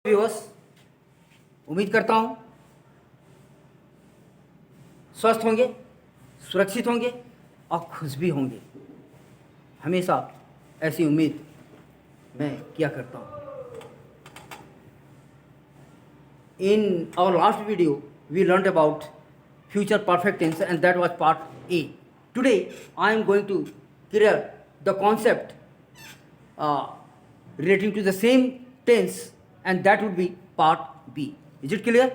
Viewers, उम्मीद करता हूँ स्वस्थ होंगे, सुरक्षित होंगे और खुश भी होंगे। हमेशा ऐसी उम्मीद मैं किया करता हूँ। In our last video, we learned about future perfect tense and that was part A. Today, I am going to clear the concept relating to the same tense and that would be part B. Is it clear?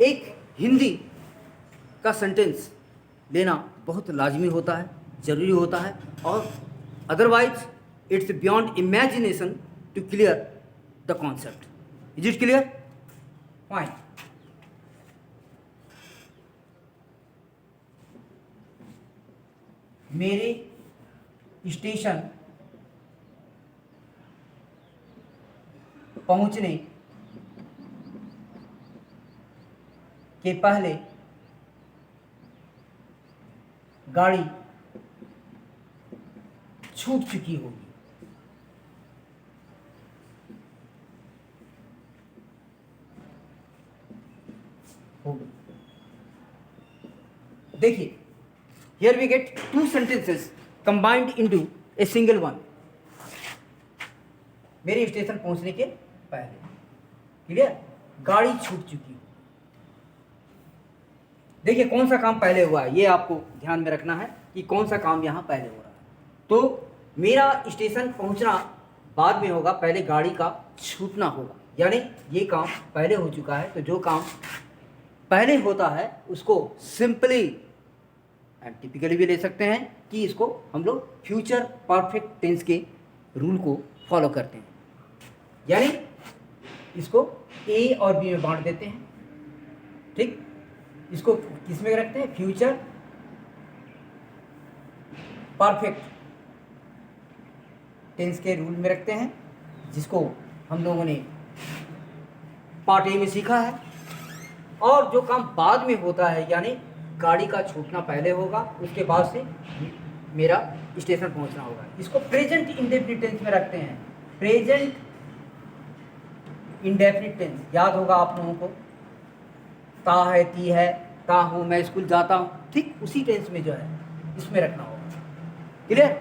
एक हिंदी का sentence लेना बहुत लाजमी होता है, ज़रूरी होता है और otherwise it's beyond imagination to clear the concept. Is it clear? Fine. मेरे स्टेशन पहुंचने के पहले गाड़ी छूट चुकी होगी. देखिए, here we get two sentences combined into a single one. मेरे स्टेशन पहुंचने के पहले, क्लियर, गाड़ी छूट चुकी हो. देखिए कौन सा काम पहले हुआ है, ये आपको ध्यान में रखना है कि कौन सा काम यहाँ पहले हो रहा है. तो मेरा स्टेशन पहुँचना बाद में होगा, पहले गाड़ी का छूटना होगा. यानी ये काम पहले हो चुका है. तो जो काम पहले होता है उसको सिंपली एंड टिपिकली भी ले सकते हैं कि इसको हम लोग फ्यूचर परफेक्ट टेंस के रूल को फॉलो करते हैं. यानी इसको ए और बी में बांट देते हैं. ठीक, इसको किस में रखते हैं? फ्यूचर परफेक्ट टेंस के रूल में रखते हैं, जिसको हम लोगों ने पार्ट ए में सीखा है. और जो काम बाद में होता है, यानी गाड़ी का छूटना पहले होगा, उसके बाद से मेरा स्टेशन पहुंचना होगा, इसको प्रेजेंट इंडेफिनिट टेंस में रखते हैं. प्रेजेंट इंडेफिनिट टेंस याद होगा आप लोगों को, ता है, ती है, ता हूँ, मैं स्कूल जाता हूँ. ठीक उसी टेंस में जो है इसमें रखना होगा. क्लियर?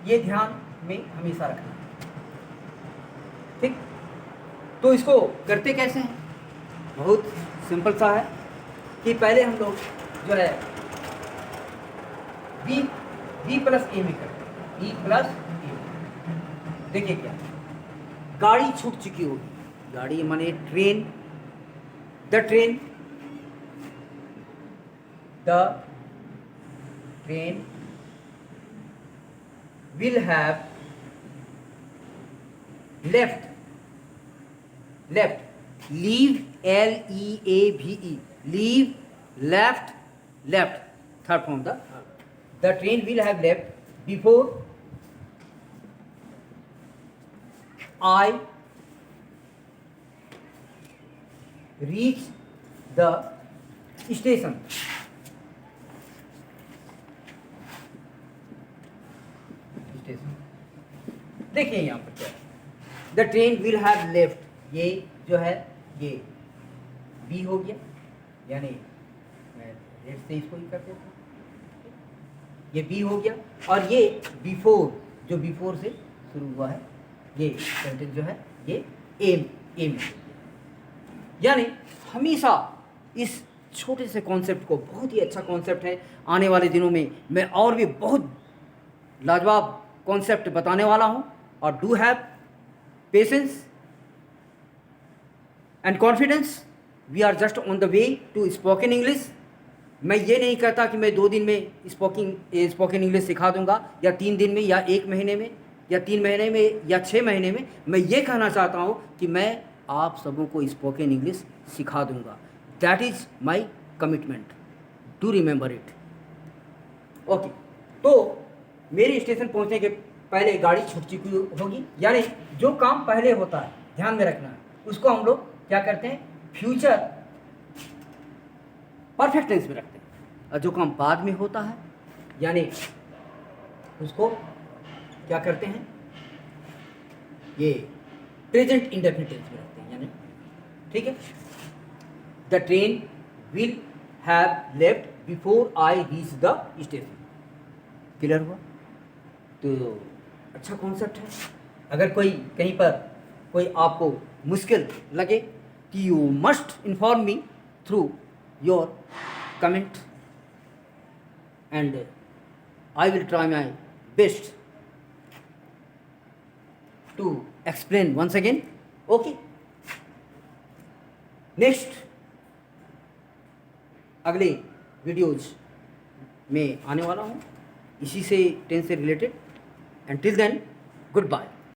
ये ध्यान में हमेशा रखना है. ठीक, तो इसको करते कैसे हैं? बहुत सिंपल सा है कि पहले हम लोग जो है बी प्लस ए में करते हैं. बी प्लस ए. देखिए क्या, गाड़ी छूट चुकी होगी. गाड़ी माने train. The train will have left, leave, L-E-A-V-E, leave, left, third form. The train will have left before I reach the station. देखिए यहाँ पर क्या है, the train will have left. ये जो है ये बी हो गया, यानी मैं रेड से इसको ही कर देता हूँ. ये बी हो गया और ये बिफोर, जो बिफोर से शुरू हुआ है, ये सेंटेंस जो है ये एम में. यानी हमेशा इस छोटे से कॉन्सेप्ट को, बहुत ही अच्छा कॉन्सेप्ट है, आने वाले दिनों में मैं और भी बहुत लाजवाब कॉन्सेप्ट बताने वाला हूँ. और do have patience and confidence. We are just on the way to spoken English. मैं ये नहीं कहता कि मैं 2 दिन में स्पोकन इंग्लिश सिखा दूंगा, या 3 दिन में, या 1 महीने में, या 3 महीने में, या 6 महीने में. मैं ये कहना चाहता हूँ कि मैं आप सबों को स्पोकन इंग्लिश सिखा दूंगा. That is my commitment. Do remember it. Okay, तो मेरे स्टेशन पहुँचने के पहले गाड़ी छूट चुकी होगी. यानी जो काम पहले होता है, ध्यान में रखना है, उसको हम लोग क्या करते हैं? फ्यूचर परफेक्ट टेंस में रखते हैं. और जो काम बाद में होता है, यानी उसको क्या करते हैं, ये प्रेजेंट इंडेफिनिट टेंस में रखते हैं, यानी ठीक है, the train will have left before I reach the station. Clear हुआ? तो अच्छा कॉन्सेप्ट है। अगर कोई कहीं पर कोई आपको मुश्किल लगे कि you must inform me through your comment and I will try my best to explain once again. Okay, next अगले वीडियोज में आने वाला हूँ इसी से टेंस से related. And till then good bye.